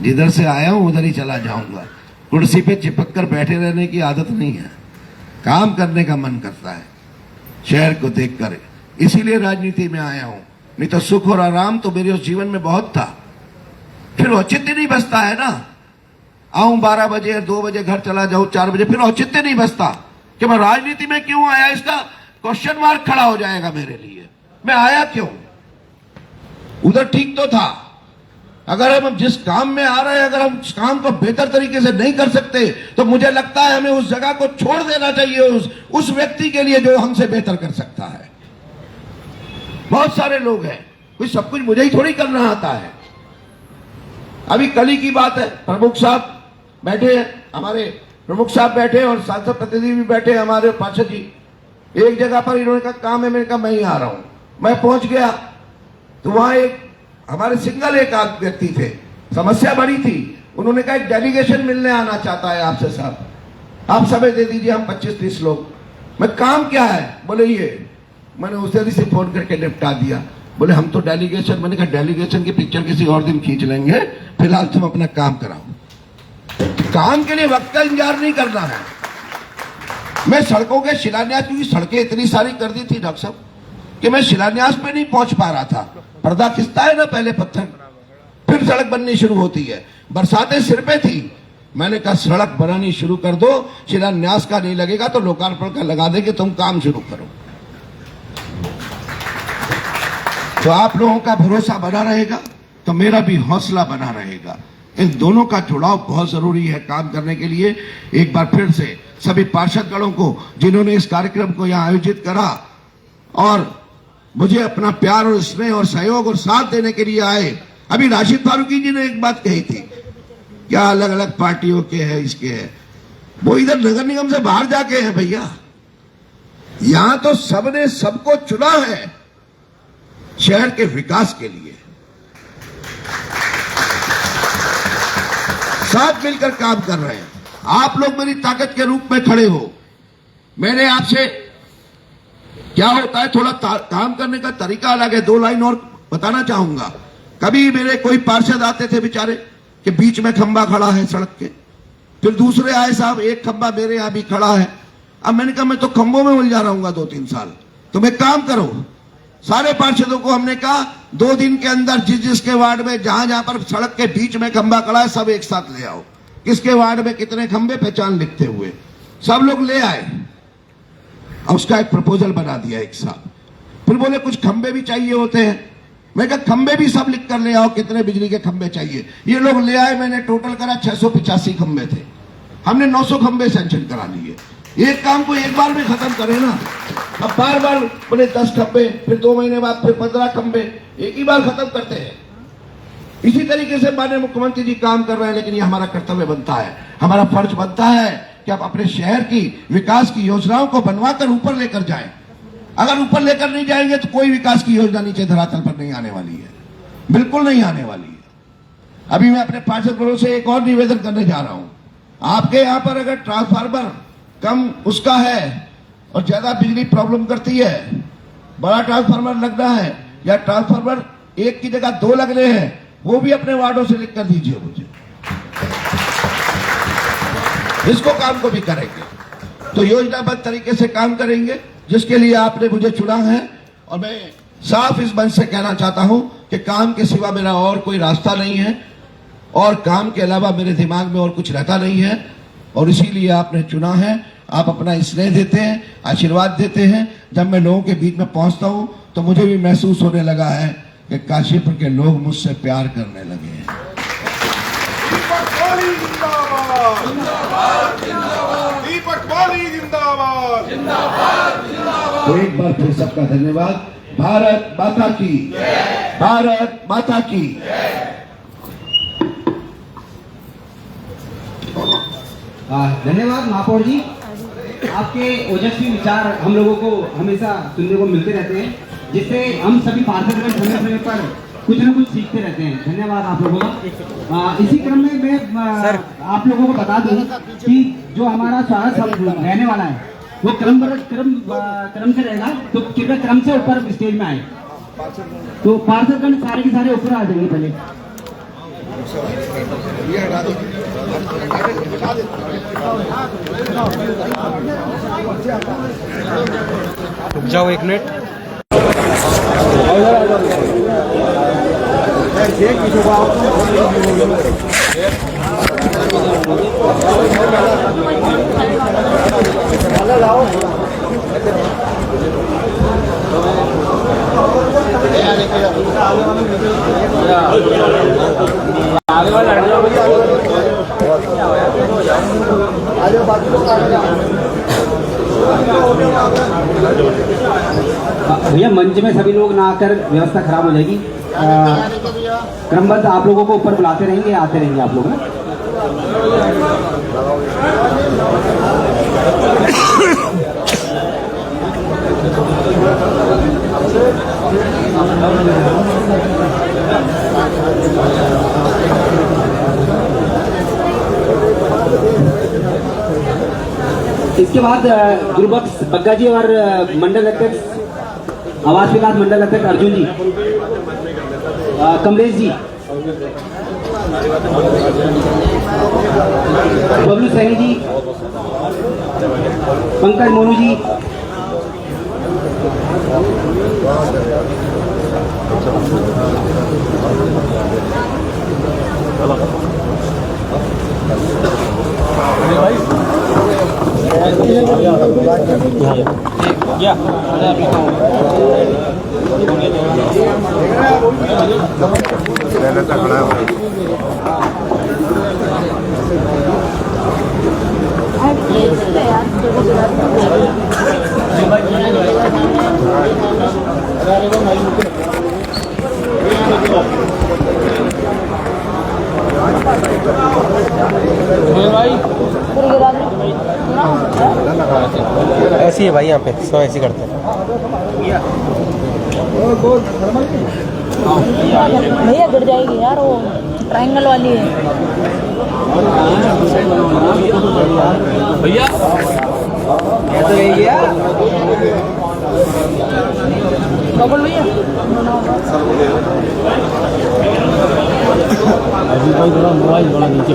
जिधर से आया हूं उधर ही चला जाऊंगा। कुर्सी पे चिपक कर बैठे रहने की आदत नहीं है, काम करने का मन करता है शहर को देखकर, इसीलिए राजनीति में आया हूं। नहीं तो सुख और आराम तो मेरे उस जीवन में बहुत था। फिर औचित्य नहीं बचता है ना, आऊं 12 बजे 2 बजे घर चला जाऊं 4 बजे, फिर औचित्य नहीं बचता कि मैं राजनीति में क्यों आया, इसका क्वेश्चन मार्क खड़ा हो जाएगा मेरे लिए। मैं आया क्यों? उधर ठीक तो था। अगर हम जिस काम में आ रहे हैं, अगर हम उस काम को बेहतर तरीके से नहीं कर सकते तो मुझे लगता है हमें उस जगह को छोड़ देना चाहिए उस व्यक्ति के लिए जो हमसे बेहतर कर सकता है। बहुत सारे लोग हैं, कोई सब कुछ मुझे ही थोड़ी करना आता है। अभी कल ही की बात है, प्रमुख साहब बैठे हैं, हमारे प्रमुख साहब बैठे और सांसद प्रतिनिधि भी बैठे, हमारे पार्षद जी। एक जगह पर इन्होंने कहा काम है, मैंने कहा मैं ही आ रहा हूं। मैं पहुंच गया तो वहां एक हमारे सिंगल एक आध व्यक्ति थे, समस्या बड़ी थी। उन्होंने कहा एक डेलीगेशन मिलने आना चाहता है आपसे साहब, आप समय दे दीजिए, हम 25-30 लोग। मैं काम क्या है? बोले ये। मैंने उसे से फोन करके निपटा दिया। बोले हम तो डेलीगेशन, मैंने कहा डेलीगेशन की पिक्चर किसी और दिन खींच लेंगे, फिलहाल तुम अपना काम कराओ। काम के लिए वक्त का इंतजार नहीं करना है। मैं सड़कों के शिलान्यास, क्योंकि सड़कें इतनी सारी कर दी थी डॉक्टर साहब कि मैं शिलान्यास पे नहीं पहुंच पा रहा था। पर्दा खिंचता है ना पहले पत्थर, फिर सड़क बननी शुरू होती है। बरसातें सिर पे थी, मैंने कहा सड़क बनानी शुरू कर दो, शिलान्यास का नहीं लगेगा तो लोकार्पण का लगा देंगे, तुम काम शुरू करो। तो आप लोगों का भरोसा बना रहेगा तो मेरा भी हौसला बना रहेगा। इन दोनों का जुड़ाव बहुत जरूरी है काम करने के लिए। एक बार फिर से सभी पार्षदगणों को जिन्होंने इस कार्यक्रम को यहाँ आयोजित करा और मुझे अपना प्यार और स्नेह और सहयोग और साथ देने के लिए आए। अभी राशिद फारूकी जी ने एक बात कही थी, क्या अलग अलग पार्टियों के हैं, इसके है, वो इधर नगर निगम से बाहर जाके हैं भैया। यहां तो सबने सबको चुना है शहर के विकास के लिए, साथ मिलकर काम कर रहे हैं। आप लोग मेरी ताकत के रूप में खड़े हो। मैंने आपसे क्या होता है, थोड़ा काम करने का तरीका अलग है। 2 लाइन और बताना चाहूंगा। कभी मेरे कोई पार्षद आते थे बेचारे कि बीच में खंबा खड़ा है सड़क के, फिर दूसरे आए साहब एक खंबा मेरे यहां भी खड़ा है। अब मैंने कहा मैं तो खंभों में उलझा रहूंगा 2-3 साल, तुम एक काम करो। सारे पार्षदों को हमने कहा 2 दिन के अंदर जिसके वार्ड में जहां जहां पर सड़क के बीच में खंबा खड़ा है सब एक साथ ले आओ। किसके वार्ड में कितने खंबे, पहचान लिखते हुए सब लोग ले आए और उसका एक प्रपोजल बना दिया एक साथ। फिर बोले कुछ खंबे भी चाहिए होते हैं। मैं कहा खंबे भी सब लिख कर ले आओ, कितने बिजली के खंबे चाहिए। ये लोग ले आए, मैंने टोटल करा 685 खंबे थे। हमने 900 खंबे सैंक्शन करा लिए। एक काम को एक बार में खत्म करें ना। अब बार बार बोले 10 खंबे, फिर 2 महीने बाद फिर 15 खंबे, एक ही बार खत्म करते हैं। इसी तरीके से माननीय मुख्यमंत्री जी काम कर रहे हैं, लेकिन ये हमारा कर्तव्य बनता है, हमारा फर्ज बनता है कि आप अपने शहर की विकास की योजनाओं को बनवाकर ऊपर लेकर जाएं। अगर ऊपर लेकर नहीं जाएंगे तो कोई विकास की योजना नीचे धरातल पर नहीं आने वाली है, बिल्कुल नहीं आने वाली है। अभी मैं अपने पार्षदों से एक और निवेदन करने जा रहा हूं। आपके यहां पर अगर ट्रांसफार्मर कम उसका है और ज्यादा बिजली प्रॉब्लम करती है, बड़ा ट्रांसफार्मर लगना है या ट्रांसफार्मर एक की जगह 2 लगने हैं, वो भी अपने वार्डों से लिख कर दीजिए मुझे। इसको काम को भी करेंगे तो योजनाबद्ध तरीके से काम करेंगे, जिसके लिए आपने मुझे चुना है। और मैं साफ इस मंच से कहना चाहता हूं कि काम के सिवा मेरा और कोई रास्ता नहीं है और काम के अलावा मेरे दिमाग में और कुछ रहता नहीं है, और इसीलिए आपने चुना है। आप अपना स्नेह देते हैं, आशीर्वाद देते हैं। जब मैं लोगों के बीच में पहुंचता हूं तो मुझे भी महसूस होने लगा है कि काशीपुर के लोग मुझसे प्यार करने लगे हैं। दीपक बाली जिंदाबाद, जिंदाबाद, जिंदाबाद। दीपक बाली जिंदाबाद, जिंदाबाद, जिंदाबाद। तो एक बार फिर सबका धन्यवाद। भारत माता की जय, भारत माता की जय। धन्यवाद महापौर जी, आपके ओजस्वी विचार हम लोगों को हमेशा सुनने को मिलते रहते हैं, जिससे हम सभी पार्षदगण समय समय पर कुछ न कुछ सीखते रहते हैं। धन्यवाद आप लोगों का। इसी क्रम में मैं आप लोगों को बता दूं कि जो हमारा स्वागत रहने वाला है वो क्रम से रहेगा, तो कृपया क्रम से ऊपर स्टेज में आए। तो पार्षदगण सारे के सारे ऊपर आ जाएंगे पहले। रुक जाओ 1 मिनट। भैया मंच में सभी लोग ना आकर व्यवस्था खराब हो जाएगी। क्रमबद्ध आप लोगों को ऊपर बुलाते रहेंगे, आते रहेंगे आप लोग ना। इसके बाद गुरुबख्श बग्गा जी और मंडल अध्यक्ष आवास विकास मंडल अध्यक्ष अर्जुन जी, कमलेश जी, बबलू सैनी जी, पंकज मोनू जी, ऐसी है भाई, यहाँ पे सब ऐसे करते हैं भैया। गिर जाएगी यार, वो ट्रायंगल वाली है भैया। तो यही है बबल भैया। अभी भाई थोड़ा मोबाइल थोड़ा नीचे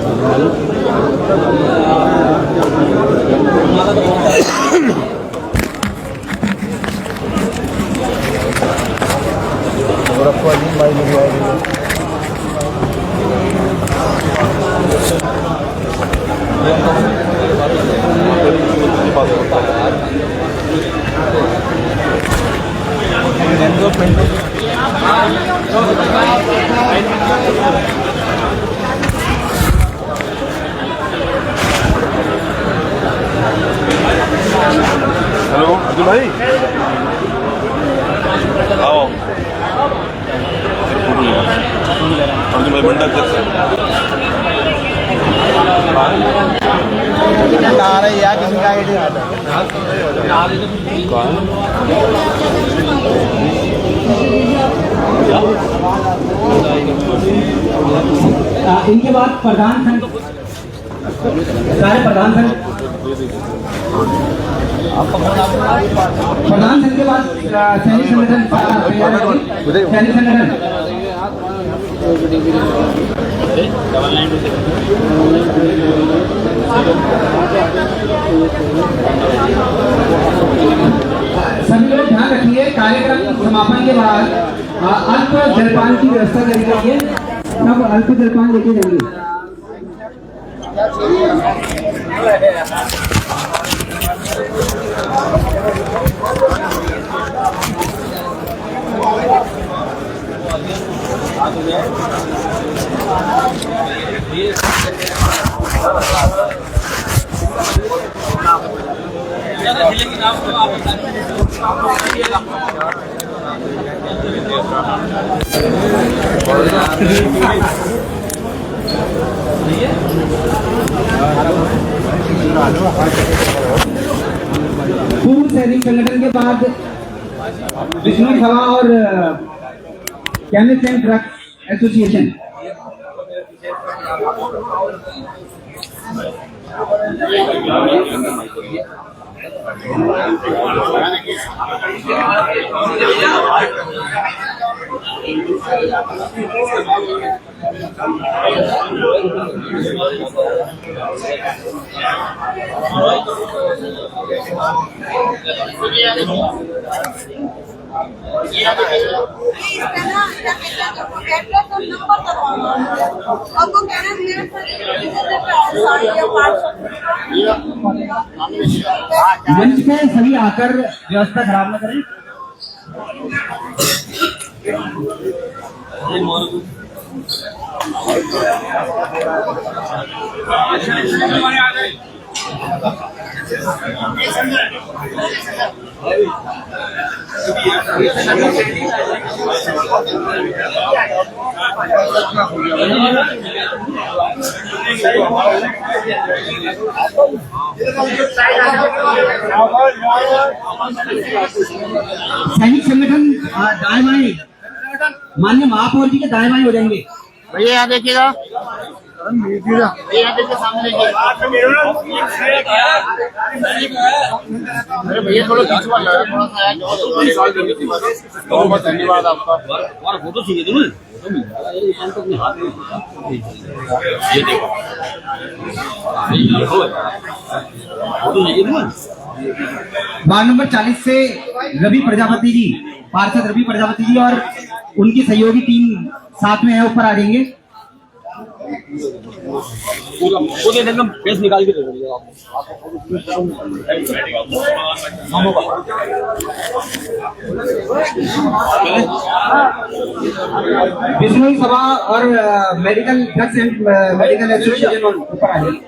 हेलो अर्जुन भाई, आओ। अर्जुन भाई मंडल इनके बाद प्रधान संघ, सारे प्रधान संघ, प्रधान संघ के बाद सैनिक संगठन, सैनिक संगठन सभी लोग ध्यान रखिए। कार्यक्रम समापन के बाद अल्प जलपान की व्यवस्था करी गई है। सब अल्प जलपान लेके जाएंगे। पूर्व सैनिक संगठन के बाद विष्णु सभा और केमिस्ट एंड ड्रग एसोसिएशन। मंच पे सभी आकर व्यवस्था खराब न करें। सैनिक संगठन दाएं बाएं, माननीय महापौर जी के दाएं बाएं हो जाएंगे। भैया यहाँ देखिएगा, यहाँ देखिए सामने देखिए। अरे भैया थोड़ा खिंचवा लो, थोड़ा सा बहुत धन्यवाद आपका। फोटो चाहिए तुम्हें? ये देखो वार्ड नंबर 40 से रवि प्रजापति जी, पार्षद रवि प्रजापति जी और उनकी सहयोगी टीम साथ में है, ऊपर आ जाएंगे। एकदम फेस निकाल के बिजनौर सभा और medical drugs and medical association ऊपर आ जाएंगे।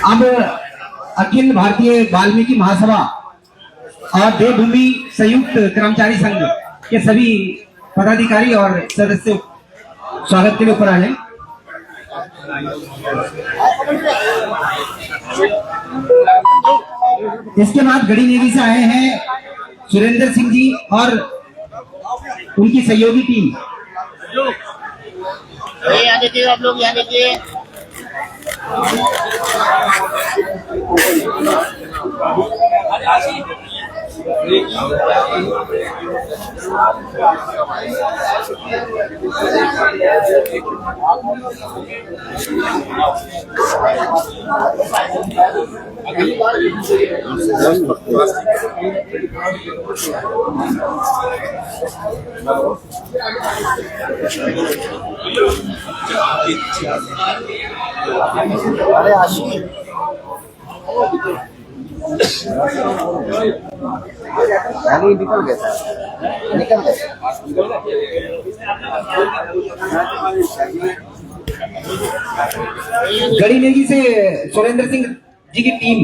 अब अखिल भारतीय वाल्मीकि महासभा और देवभूमि संयुक्त कर्मचारी संघ के सभी पदाधिकारी और सदस्य स्वागत के लिए ऊपर आ जाएं। इसके बाद गढ़ी नेगी से आए हैं सुरेंद्र सिंह जी और उनकी सहयोगी टीम। यहाँ देखिए आप लोग, यहाँ देखिए। अरे आशी निकल गया, निकल गया। गढ़ी नेगी से सुरेंद्र सिंह जी की टीम।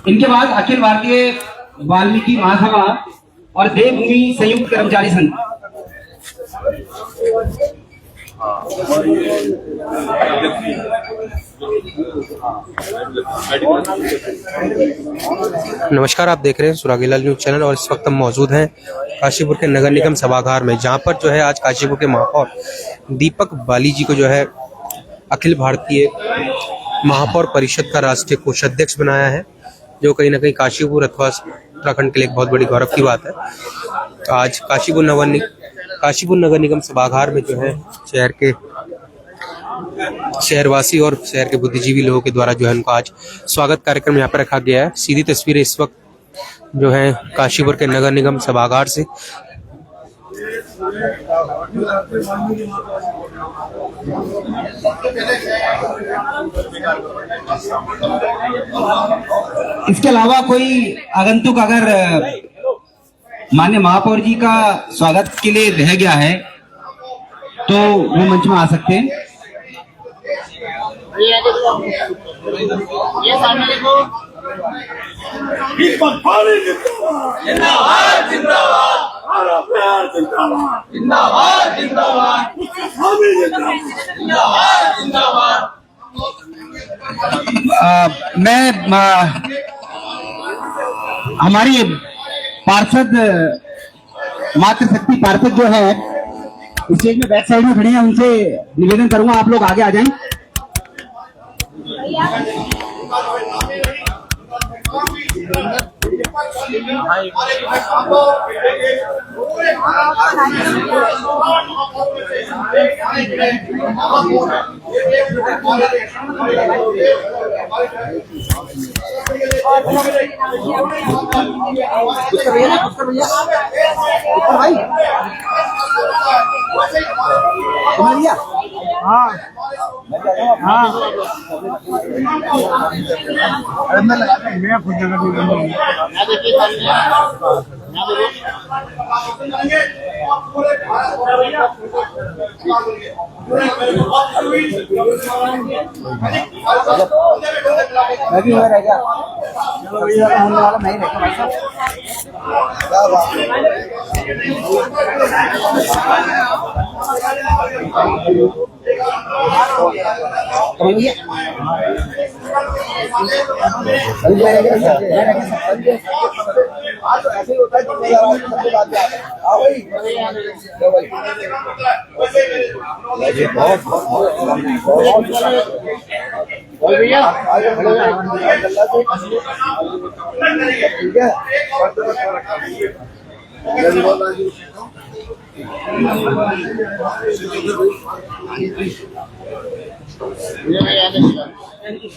इनके बाद अखिल भारतीय वाल्मीकि महासभा और देवभूमि संयुक्त कर्मचारी संघ। नमस्कार, आप देख रहे हैं सुरागीलाल न्यूज चैनल और इस वक्त हम मौजूद हैं काशीपुर के नगर निगम सभागार में, जहां पर जो है आज काशीपुर के महापौर दीपक बाली जी को जो है अखिल भारतीय महापौर परिषद का राष्ट्रीय कोषाध्यक्ष बनाया है, जो कहीं ना कहीं काशीपुर अथवा उत्तराखंड के लिए एक बहुत बड़ी गौरव की बात है। तो आज काशीपुर नगर निगम सभागार में जो है शहरवासी और शहर के बुद्धिजीवी लोगों के द्वारा जो है उनको आज स्वागत कार्यक्रम यहाँ पर रखा गया है। सीधी तस्वीरें इस वक्त जो है काशीपुर के नगर निगम सभागार से। इसके अलावा कोई आगंतुक अगर माननीय महापौर जी का स्वागत के लिए रह गया है तो वो मंच में आ सकते हैं। ये सामने देखो। दीपक बाली जिंदाबाद जिंदाबाद जिंदाबाद जिंदाबाद जिंदाबाद जिंदाबाद। मैं हमारी पार्षद मातृशक्ति पार्षद जो है स्टेज में बैक साइड में खड़ी हैं, उनसे निवेदन करूंगा आप लोग आगे आ जाएं।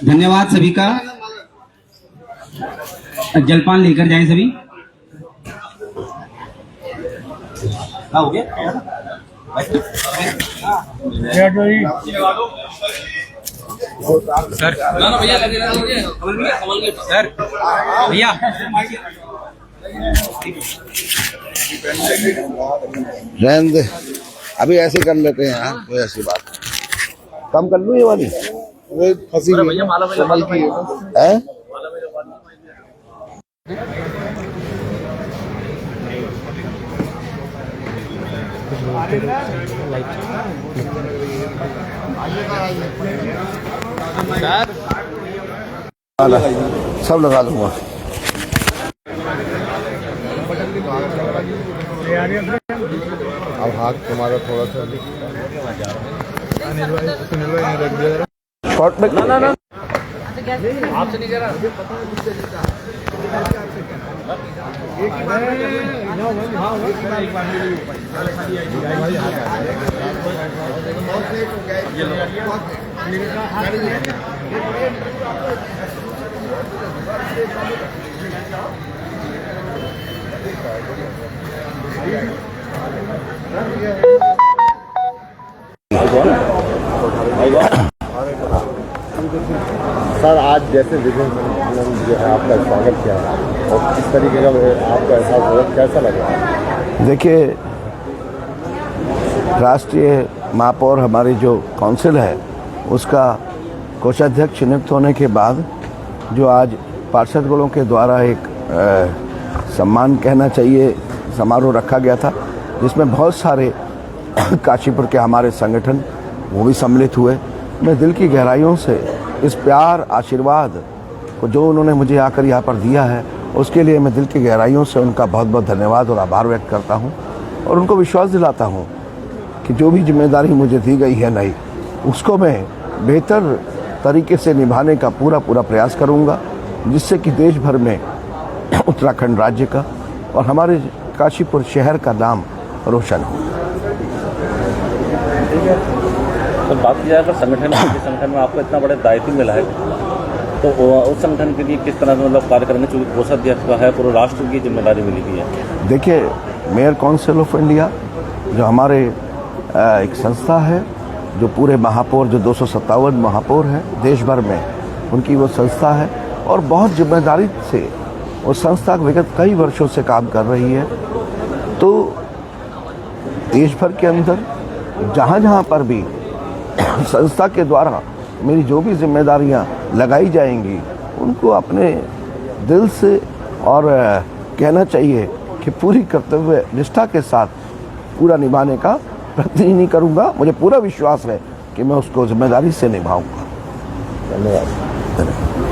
धन्यवाद सभी का। जलपान लेकर जाएं सभी। हो गया सर। सर भैया रहने दे, अभी ऐसे कर लेते हैं यार, कोई ऐसी बात कम कर लूं ये वाली फंसी संभल की है। सब लगा दूंगा। अब हाथ तुम्हारा थोड़ा सा शॉर्ट में ना आपसे नहीं कह रहा। सर आज जैसे विभिन्न जो है आपका स्वागत किया और किस तरीके का आपका एहसास हुआ, कैसा लगा? देखिए, राष्ट्रीय महापौर हमारी जो काउंसिल है उसका कोषाध्यक्ष नियुक्त होने के बाद जो आज पार्षदगणों के द्वारा एक सम्मान कहना चाहिए समारोह रखा गया था, जिसमें बहुत सारे काशीपुर के हमारे संगठन वो भी सम्मिलित हुए। मैं दिल की गहराइयों से इस प्यार आशीर्वाद को जो उन्होंने मुझे आकर यहाँ पर दिया है उसके लिए मैं दिल की गहराइयों से उनका बहुत बहुत धन्यवाद और आभार व्यक्त करता हूँ और उनको विश्वास दिलाता हूँ कि जो भी जिम्मेदारी मुझे दी गई है नई, उसको मैं बेहतर तरीके से निभाने का पूरा प्रयास करूँगा, जिससे कि देश भर में उत्तराखंड राज्य का और हमारे काशीपुर शहर का नाम रोशन हो। तो बात की जाए तो संगठन में आपको इतना बड़ा दायित्व मिला है, तो उस संगठन के लिए किस तरह से मतलब कार्य करेंगे? चूँकि कोषाध्यक्ष का है, पूरे राष्ट्र की जिम्मेदारी मिली हुई है। देखिए, मेयर काउंसिल ऑफ इंडिया जो हमारे एक संस्था है, जो पूरे महापौर जो 257 महापौर हैं देश भर में, उनकी वो संस्था है और बहुत जिम्मेदारी से वो संस्था विगत कई वर्षों से काम कर रही है। तो देश भर के अंदर जहाँ पर भी संस्था के द्वारा मेरी जो भी जिम्मेदारियां लगाई जाएंगी उनको अपने दिल से और कहना चाहिए कि पूरी कर्तव्य निष्ठा के साथ पूरा निभाने का प्रतिनिधि करूंगा। मुझे पूरा विश्वास है कि मैं उसको जिम्मेदारी से निभाऊंगा। धन्यवाद।